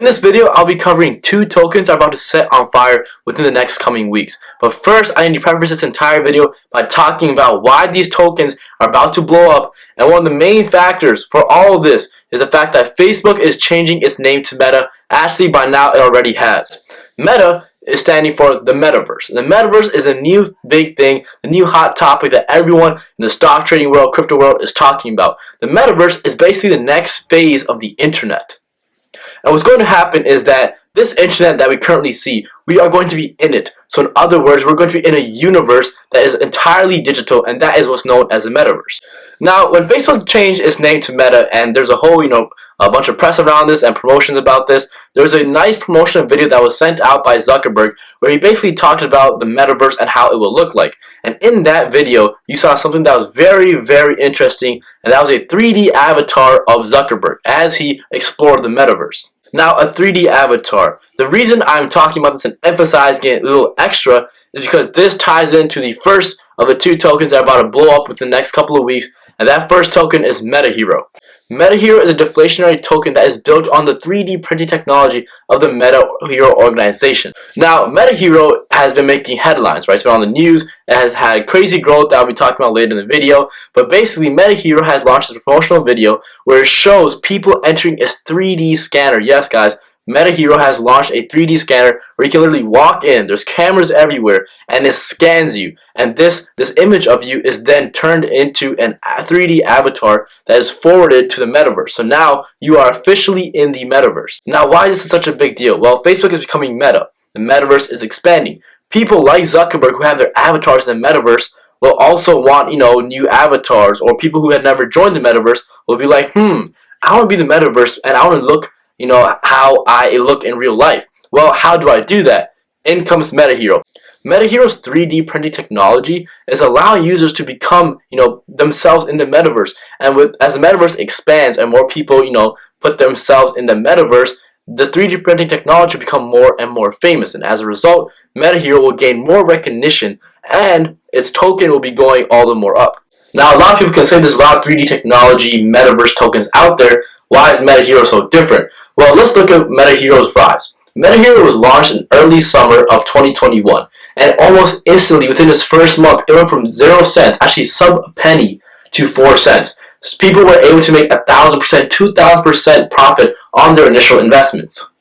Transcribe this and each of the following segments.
In this video, I'll be covering two tokens that are about to set on fire within the next coming weeks. But first, I need to preface this entire video by talking about why these tokens are about to blow up, and one of the main factors for all of this is the fact that Facebook is changing its name to Meta. Actually, by now it already has. Meta is standing for the Metaverse. The Metaverse is a new big thing, the new hot topic that everyone in the stock trading world, crypto world is talking about. The Metaverse is basically the next phase of the internet. And what's going to happen is that this internet that we currently see, we are going to be in it. So in other words, we're going to be in a universe that is entirely digital, and that is what's known as the Metaverse. Now, when Facebook changed its name to Meta, and there's a whole, a bunch of press around this and promotions about this, there was a nice promotional video that was sent out by Zuckerberg where he basically talked about the Metaverse and how it will look like. And in that video, you saw something that was very, very interesting, and that was a 3D avatar of Zuckerberg as he explored the Metaverse. Now, a 3D avatar. The reason I'm talking about this and emphasizing it a little extra is because this ties into the first of the two tokens that are about to blow up within the next couple of weeks, and that first token is Metahero. Metahero is a deflationary token that is built on the 3D printing technology of the Metahero organization. Now, Metahero has been making headlines, right? It's been on the news. It has had crazy growth that I'll be talking about later in the video. But basically, Metahero has launched a promotional video where it shows people entering its 3D scanner. Yes, guys. Metahero has launched a 3D scanner where you can literally walk in, there's cameras everywhere, and it scans you. And this image of you is then turned into a 3D avatar that is forwarded to the Metaverse. So now you are officially in the Metaverse. Now, why is this such a big deal? Well, Facebook is becoming Meta. The Metaverse is expanding. People like Zuckerberg who have their avatars in the Metaverse will also want, new avatars, or people who had never joined the Metaverse will be like, I want to be in the Metaverse and I want to look how I look in real life. Well, how do I do that? In comes Metahero. Metahero's 3D printing technology is allowing users to become, themselves in the Metaverse. And as the Metaverse expands and more people, put themselves in the Metaverse, the 3D printing technology will become more and more famous. And as a result, Metahero will gain more recognition and its token will be going all the more up. Now, a lot of people can say there's a lot of 3D technology, Metaverse tokens out there. Why is Metahero so different? Well, let's look at Metahero's rise. Metahero was launched in early summer of 2021, and almost instantly, within its first month, it went from 0 cents, actually sub a penny, to 4 cents. So people were able to make 1,000%, 2,000% profit on their initial investments.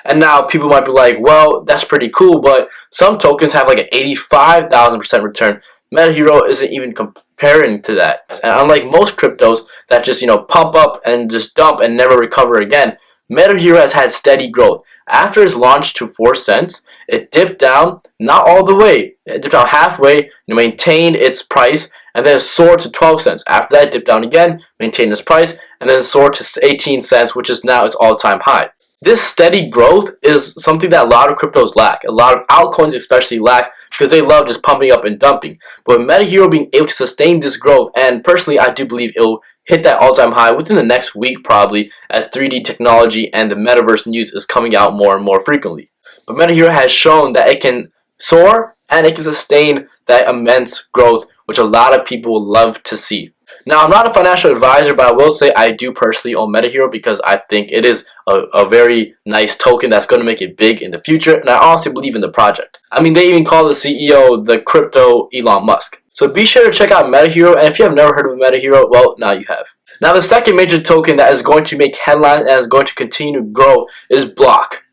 And now people might be like, well, that's pretty cool, but some tokens have like an 85,000% return. Metahero isn't even comparing to that. And unlike most cryptos that just, pump up and just dump and never recover again, Metahero has had steady growth. After its launch to 4 cents, it dipped down, not all the way. It dipped down halfway, maintained its price, and then soared to 12 cents. After that, it dipped down again, maintained its price, and then soared to 18 cents, which is now its all-time high. This steady growth is something that a lot of cryptos lack. A lot of altcoins especially lack because they love just pumping up and dumping. But with Metahero being able to sustain this growth, and personally I do believe it will hit that all-time high within the next week probably, as 3D technology and the Metaverse news is coming out more and more frequently. But Metahero has shown that it can soar and it can sustain that immense growth, which a lot of people would love to see. Now, I'm not a financial advisor, but I will say I do personally own Metahero because I think it is a very nice token that's going to make it big in the future, and I honestly believe in the project. I mean, they even call the CEO the crypto Elon Musk. So be sure to check out Metahero, and if you have never heard of Metahero, well, now you have. Now, the second major token that is going to make headlines and is going to continue to grow is Block.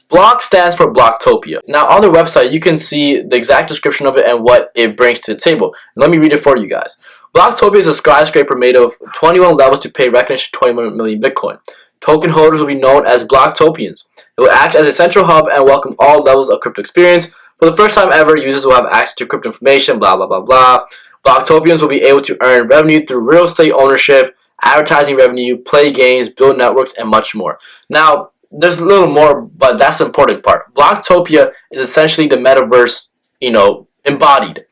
Block stands for Blocktopia. Now, on their website, you can see the exact description of it and what it brings to the table. Let me read it for you guys. Blocktopia is a skyscraper made of 21 levels to pay recognition to 21 million Bitcoin. Token holders will be known as Blocktopians. It will act as a central hub and welcome all levels of crypto experience. For the first time ever, users will have access to crypto information, blah, blah, blah, blah. Blocktopians will be able to earn revenue through real estate ownership, advertising revenue, play games, build networks, and much more. Now, there's a little more, but that's the important part. Blocktopia is essentially the Metaverse, embodied.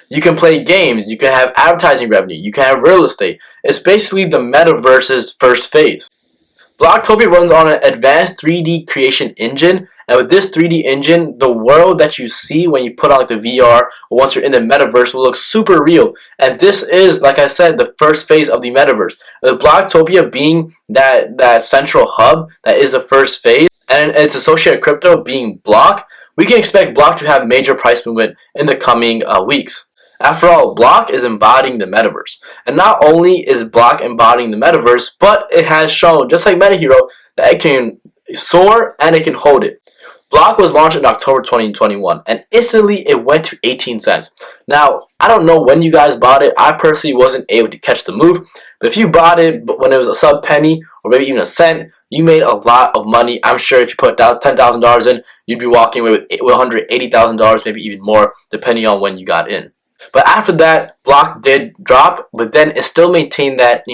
You can play games, you can have advertising revenue, you can have real estate. It's basically the Metaverse's first phase. Blocktopia runs on an advanced 3D creation engine, and with this 3D engine, the world that you see when you put on like the VR or once you're in the metaverse will look super real. And this is, like I said, the first phase of the metaverse. With Blocktopia being that central hub that is the first phase, and its associated crypto being Block, we can expect Block to have major price movement in the coming weeks. After all, Block is embodying the metaverse. And not only is Block embodying the metaverse, but it has shown, just like Metahero, that it can soar and it can hold it. Block was launched in October 2021 and instantly it went to 18 cents. Now, I don't know when you guys bought it. I personally wasn't able to catch the move. But if you bought it when it was a sub penny or maybe even a cent, you made a lot of money. I'm sure if you put $10,000 in, you'd be walking away with $180,000, maybe even more, depending on when you got in. But after that, Block did drop, but then it still maintained that,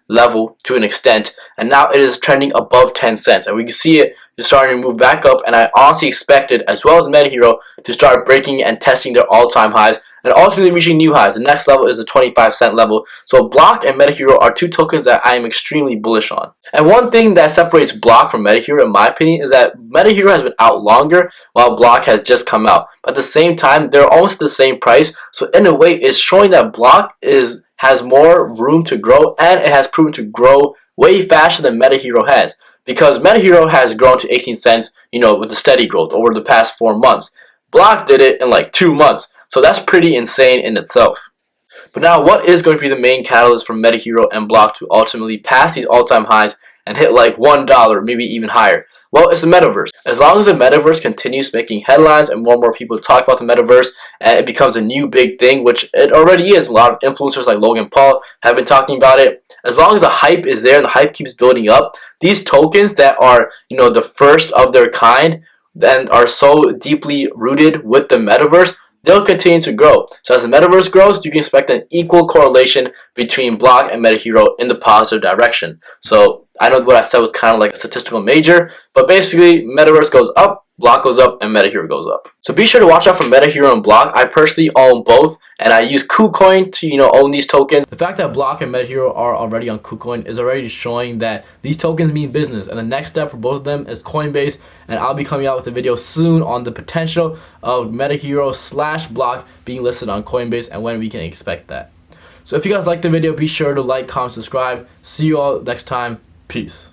level to an extent, and now it is trending above 10 cents. And we can see it is starting to move back up, and I honestly expected, as well as Metahero, to start breaking and testing their all-time highs and ultimately reaching new highs. The next level is the 25-cent level. So Block and Metahero are two tokens that I am extremely bullish on. And one thing that separates Block from Metahero, in my opinion, is that Metahero has been out longer while Block has just come out. But at the same time, they're almost the same price. So in a way, it's showing that Block has more room to grow, and it has proven to grow way faster than Metahero has. Because Metahero has grown to 18 cents, with the steady growth over the past 4 months. Block did it in like 2 months. So that's pretty insane in itself. But now, what is going to be the main catalyst for Metahero and Block to ultimately pass these all-time highs and hit like $1, maybe even higher? Well, it's the Metaverse. As long as the Metaverse continues making headlines and more people talk about the Metaverse and it becomes a new big thing, which it already is. A lot of influencers like Logan Paul have been talking about it. As long as the hype is there and the hype keeps building up, these tokens that are, the first of their kind and are so deeply rooted with the Metaverse, they'll continue to grow. So as the Metaverse grows, you can expect an equal correlation between Block and Metahero in the positive direction. So I know what I said was kind of like a statistical major, but basically Metaverse goes up, Block goes up, and Metahero goes up. So be sure to watch out for Metahero and Block. I personally own both, and I use KuCoin to own these tokens. The fact that Block and Metahero are already on KuCoin is already showing that these tokens mean business, and the next step for both of them is Coinbase, and I'll be coming out with a video soon on the potential of Metahero / Block being listed on Coinbase and when we can expect that. So if you guys liked the video, be sure to like, comment, subscribe. See you all next time. Peace.